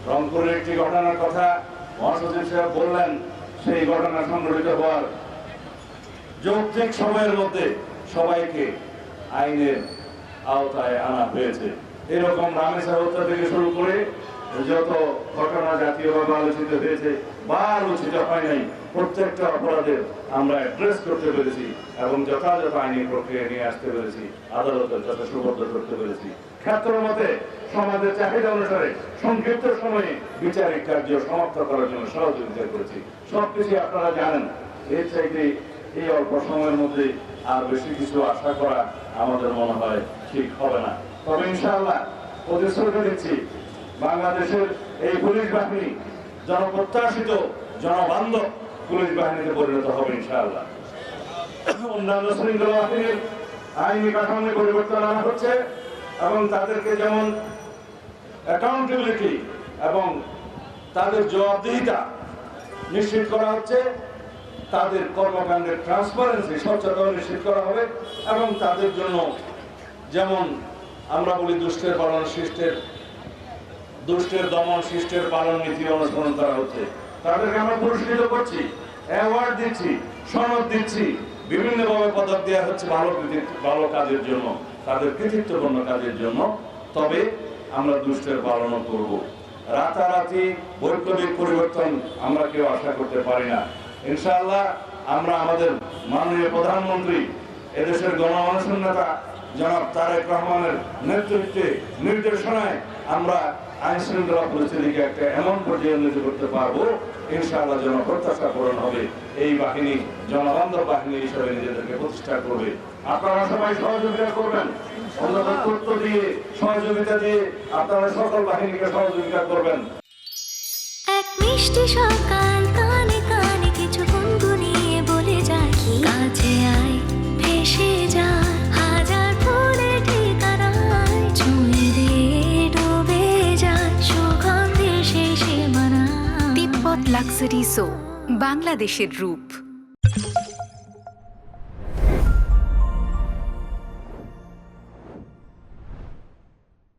রংপুরের একটি ঘটনার কথা মহাসচিব সাহেব বললেন, সেই ঘটনা সংঘটিত হওয়ার যৌক্তিক সময়ের মধ্যে সবাইকে আইনের আওতায় আনা হয়েছে। এরকম রামেসা হত্যা থেকে শুরু করে যত ঘটনা জাতীয়ভাবে আলোচিত হয়েছে বা আলোচিত হয় নাই, প্রত্যেকটা অপরাধের আমরা অ্যাড্রেস করতে পেরেছি এবং যথাযথ আইনি প্রক্রিয়া নিয়ে আসতে পেরেছি, আদালতের কাছে সুবদ্ধ করতে পেরেছি। ক্ষেত্র মতে সমাজের চাহিদা অনুসারে সংক্ষিপ্ত সময়ে বিচারিক কার্য সমাপ্ত করার জন্য সহযোগিতা করেছি। সবকিছু আপনারা জানেন। এর চাইতে এই অল্প সময়ের মধ্যে আর বেশি কিছু আশা করা আমাদের মনে হয় ঠিক হবে না। তবে ইনশাআল্লাহ প্রতিশ্রুতি দিচ্ছি, বাংলাদেশের এই পুলিশ বাহিনী জনপ্রত্যাশিত জনবান্ধব পুলিশ বাহিনীতে পরিণত হবে ইনশাআল্লাহ। অন্যান্য শৃঙ্খলা বাহিনীর আইনি কাঠামোয় পরিবর্তন আনা হচ্ছে এবং তাদেরকে যেমন অ্যাকাউন্টেবিলিটি এবং তাদের জবাবদিহিতা নিশ্চিত করা হচ্ছে, তাদের কর্মকাণ্ডের ট্রান্সপারেন্সি স্বচ্ছতা নিশ্চিত করা হবে এবং তাদের জন্য যেমন আমরা বলি দুষ্টের দমন শিষ্টের পালন নীতি অনুসরণ করা হচ্ছে, তাদেরকে আমরা পুরস্কৃত করছি, অ্যাওয়ার্ড দিচ্ছি, সনদ দিচ্ছি, বিভিন্নভাবে পদক দেওয়া হচ্ছে ভালো কাজের জন্য, তাদের কৃতিত্বপূর্ণ কাজের জন্য। তবে আমরা দুষ্টের পালনও করব। রাতারাতি বৈপ্লবিক পরিবর্তন আমরা কেউ আশা করতে পারি না। ইনশাআল্লাহ আমরা আমাদের মাননীয় প্রধানমন্ত্রী, এদেশের গণমানুষের নেতা জনাব তারেক রহমানের নেতৃত্বে নির্দেশনায় আমরা আইন শৃঙ্খলা পরিস্থিতিকে একটা এমন পর্যায়ে উন্নীত করতে পারবো, ইনশাআল্লাহ জনপ্রত্যাশা পূরণ হবে। এই বাহিনী জনবান্ধব বাহিনী হিসেবে নিজেদেরকে প্রতিষ্ঠা করবে। আপনারা সবাই সহযোগিতা করবেন, অন্যদের তথ্য দিয়ে সহযোগিতা দিয়ে আপনারা সকল বাহিনীকে সহযোগিতা করবেন। এক মিষ্টি সকাল কানে কানে কিছু গুনগুনিয়ে বলে যায়, কাছে আয় ভেসে যায় হাজার ফুলের ঠিকানায়, ছুঁয়ে দিয়ে ডুবে যায় সুগন্ধে শেষে মানায়। তিব্বত লাক্সারি সো, বাংলাদেশের রূপ।